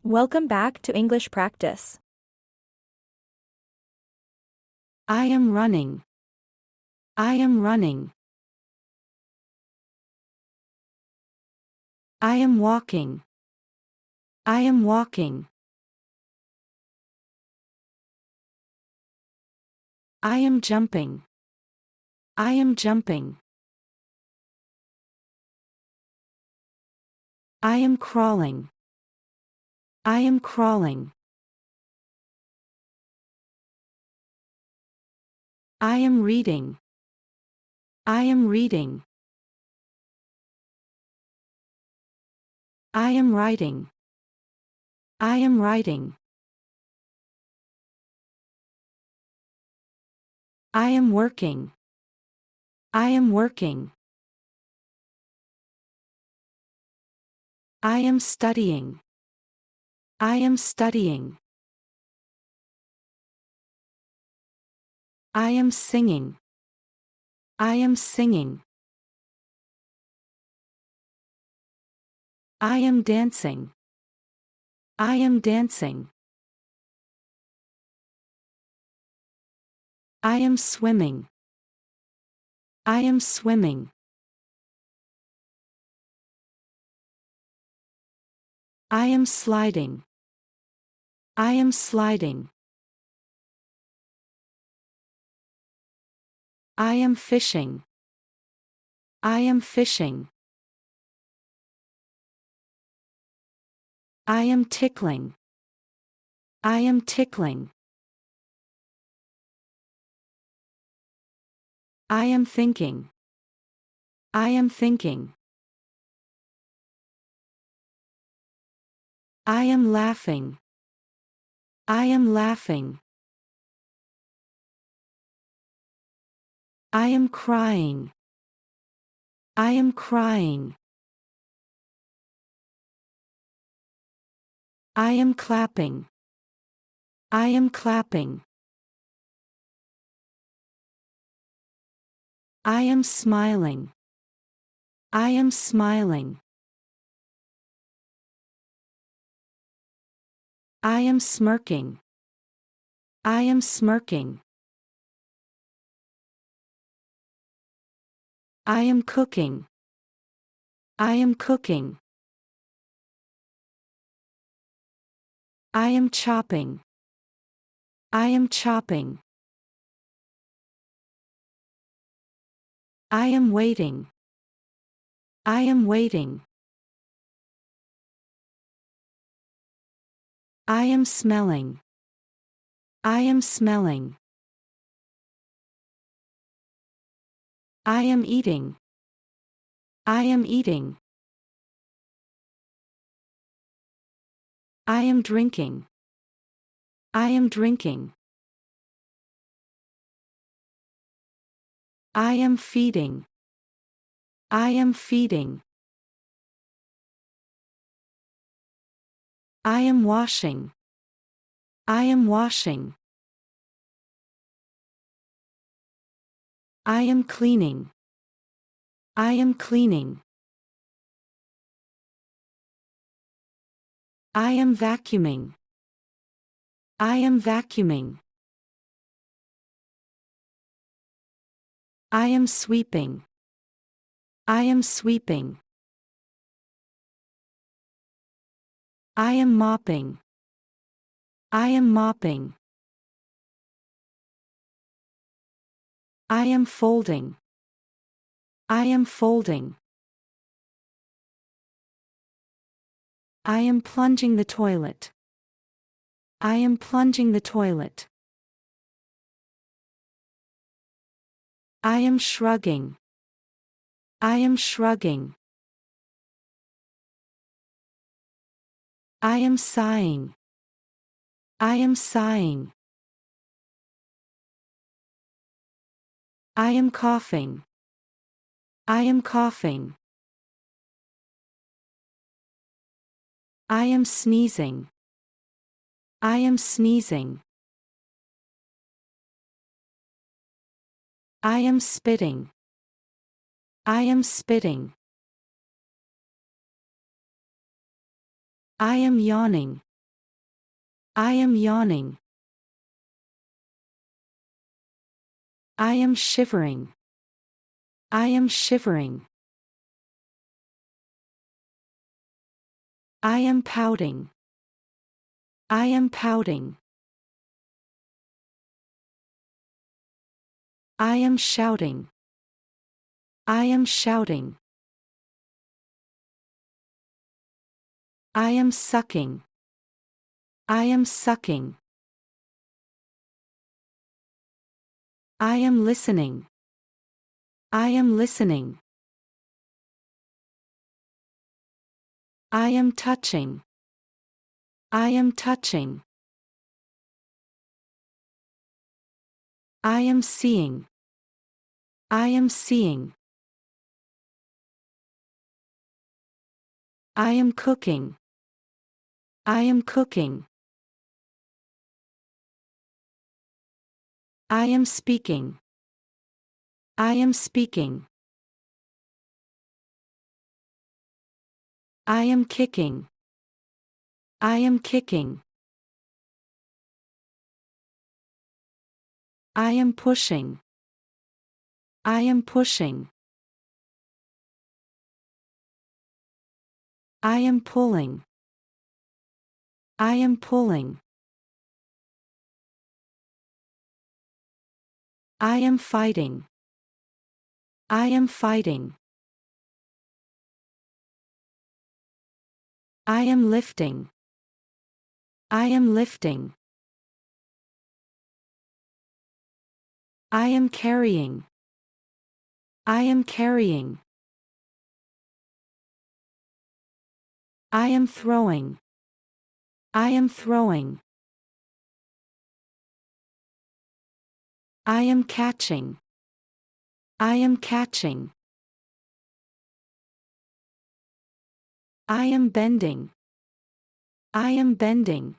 Welcome back to English practice. I am running. I am running. I am walking. I am walking. I am jumping. I am jumping. I am crawling. I am crawling. I am reading. I am reading. I am writing. I am writing. I am working. I am working. I am studying. I am studying. I am singing. I am singing. I am dancing. I am dancing. I am swimming. I am swimming. I am sliding. I am sliding. I am fishing. I am fishing. I am tickling. I am tickling. I am thinking. I am thinking. I am laughing. I am laughing. I am crying. I am crying. I am clapping. I am clapping. I am smiling. I am smiling. I am smirking. I am smirking. I am cooking. I am cooking. I am chopping. I am chopping. I am waiting. I am waiting. I am smelling. I am smelling. I am eating. I am eating. I am drinking. I am drinking. I am feeding. I am feeding. I am washing. I am washing. I am cleaning. I am cleaning. I am vacuuming. I am vacuuming. I am sweeping. I am sweeping. I am mopping. I am mopping. I am folding. I am folding. I am plunging the toilet. I am plunging the toilet. I am shrugging. I am shrugging. I am sighing. I am sighing. I am coughing. I am coughing. I am sneezing. I am sneezing. I am spitting. I am spitting. I am yawning. I am yawning. I am shivering. I am shivering. I am pouting. I am pouting. I am shouting. I am shouting. I am sucking. I am sucking. I am listening. I am listening. I am touching. I am touching. I am seeing. I am seeing. I am cooking. I am cooking. I am speaking. I am speaking. I am kicking. I am kicking. I am pushing. I am pushing. I am pulling. I am pulling. I am fighting. I am fighting. I am lifting. I am lifting. I am carrying. I am carrying. I am throwing. I am throwing. I am catching. I am catching. I am bending. I am bending.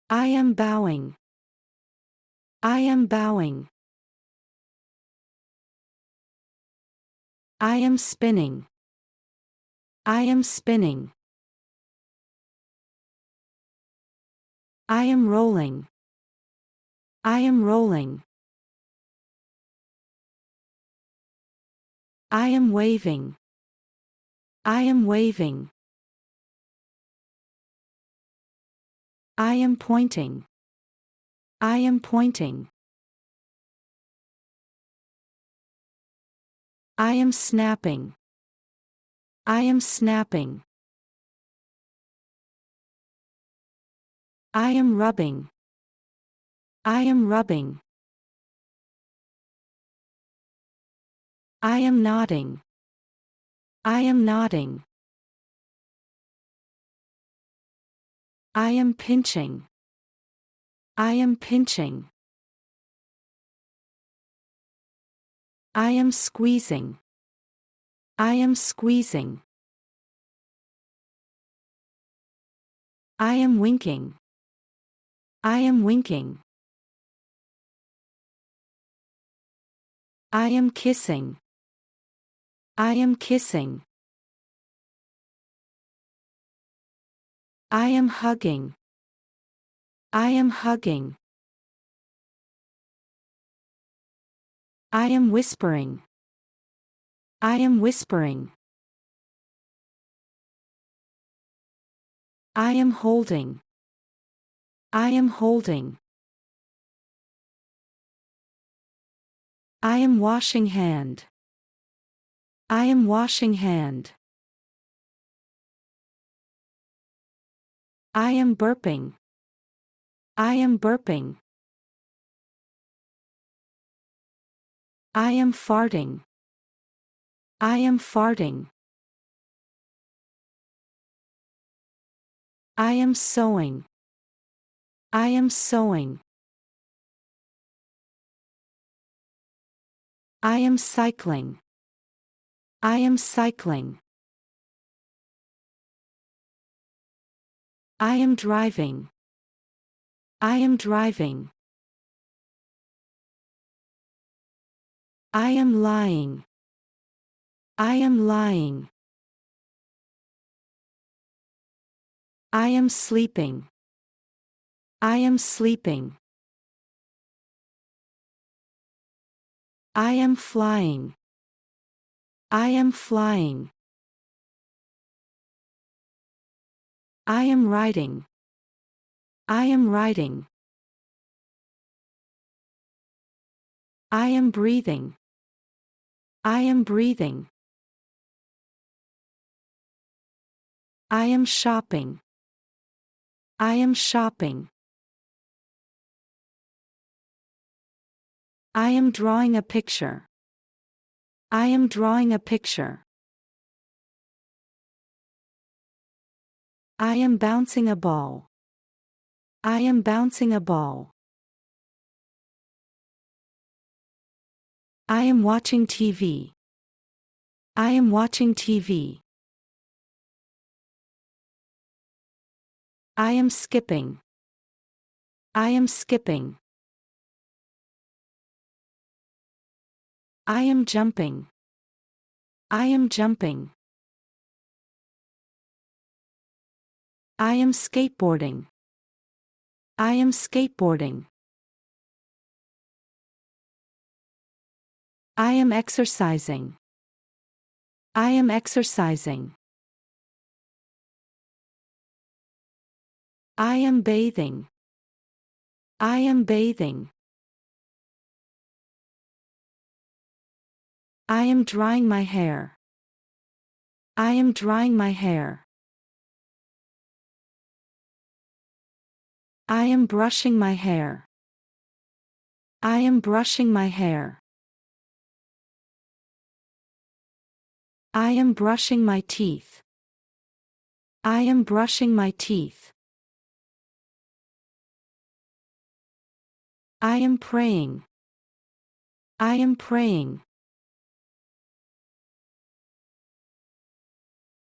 I am bowing. I am bowing. I am spinning. I am spinning. I am rolling. I am rolling. I am waving. I am waving. I am pointing. I am pointing. I am snapping. I am snapping. I am rubbing. I am rubbing. I am nodding. I am nodding. I am pinching. I am pinching. I am squeezing. I am squeezing. I am winking. I am winking. I am kissing. I am kissing. I am hugging. I am hugging. I am whispering. I am whispering. I am holding. I am holding. I am washing hand. I am washing hand. I am burping. I am burping. I am farting. I am farting. I am sewing. I am sewing. I am cycling. I am cycling. I am driving. I am driving. I am lying. I am lying. I am sleeping. I am sleeping. I am flying. I am flying. I am riding. I am riding. I am breathing. I am breathing. I am shopping. I am shopping. I am drawing a picture. I am drawing a picture. I am bouncing a ball. I am bouncing a ball. I am watching TV. I am watching TV. I am skipping. I am skipping. I am jumping. I am jumping. I am skateboarding. I am skateboarding. I am exercising. I am exercising. I am bathing. I am bathing. I am drying my hair. I am drying my hair. I am brushing my hair. I am brushing my hair. I am brushing my teeth. I am brushing my teeth. I am praying. I am praying.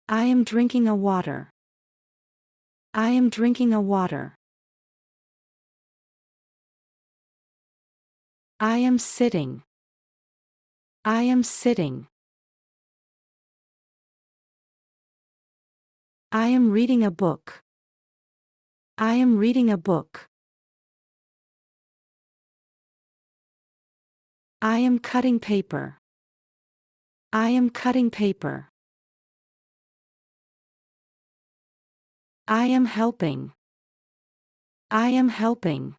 I am drinking a water. I am drinking a water. I am sitting. I am sitting. I am reading a book. I am reading a book. I am cutting paper. I am cutting paper. I am helping. I am helping.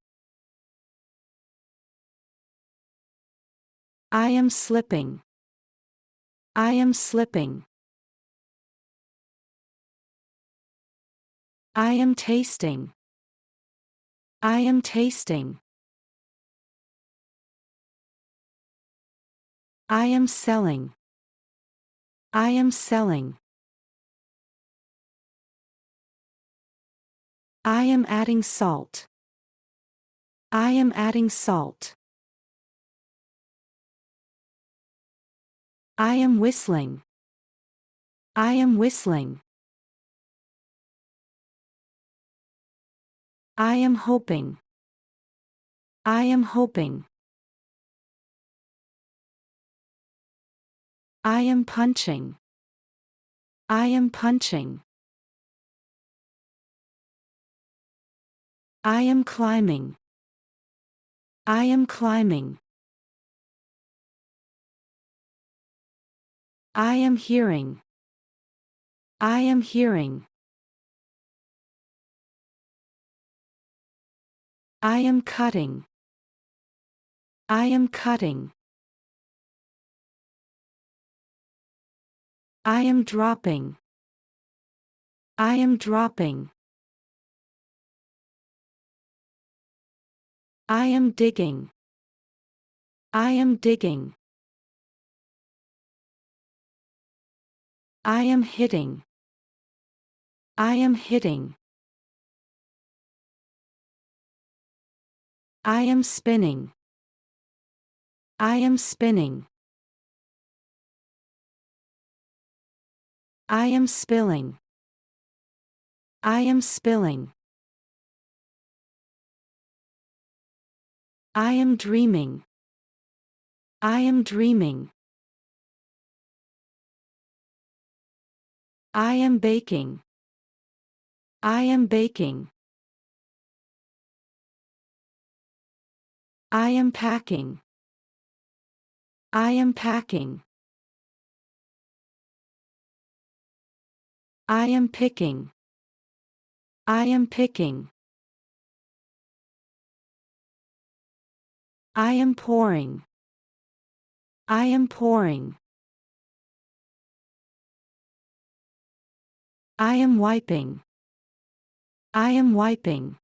I am slipping. I am slipping. I am tasting. I am tasting. I am selling. I am selling. I am adding salt. I am adding salt. I am whistling. I am whistling. I am hoping. I am hoping. I am punching. I am punching. I am climbing. I am climbing. I am hearing. I am hearing. I am cutting. I am cutting. I am dropping. I am dropping. I am digging. I am digging. I am hitting. I am hitting. I am spinning. I am spinning. I am spilling. I am spilling. I am dreaming. I am dreaming. I am baking. I am baking. I am packing. I am packing. I am picking. I am picking. I am pouring. I am pouring. I am wiping. I am wiping.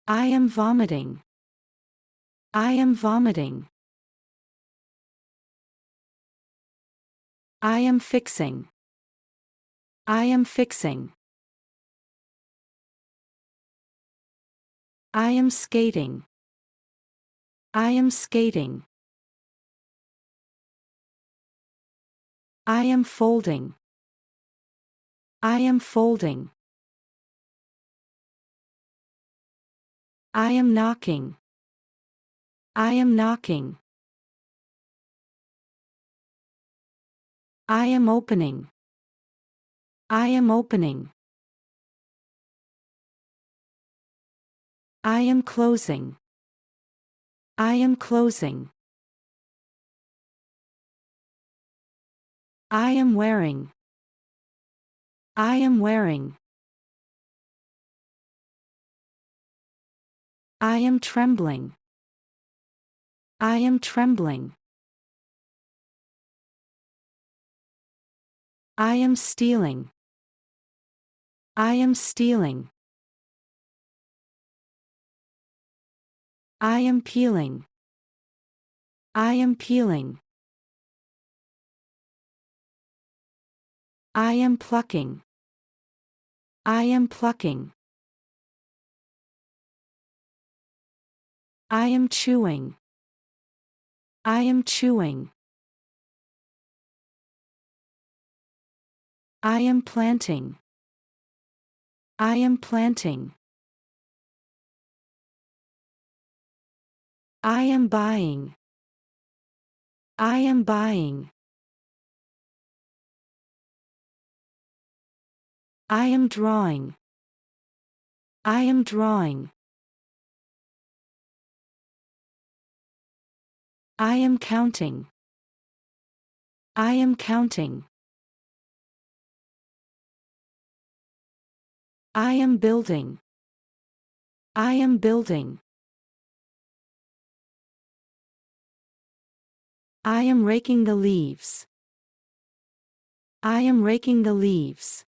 I am vomiting. I am vomiting. I am fixing. I am fixing. I am skating. I am skating. I am folding. I am folding. I am knocking. I am knocking. I am opening. I am opening. I am closing. I am closing. I am wearing. I am wearing. I am trembling. I am trembling. I am stealing. I am stealing. I am peeling. I am peeling. I am plucking. I am plucking. I am chewing. I am chewing. I am planting. I am planting. I am buying. I am buying. I am drawing. I am drawing. I am counting. I am counting. I am building. I am building. I am raking the leaves. I am raking the leaves.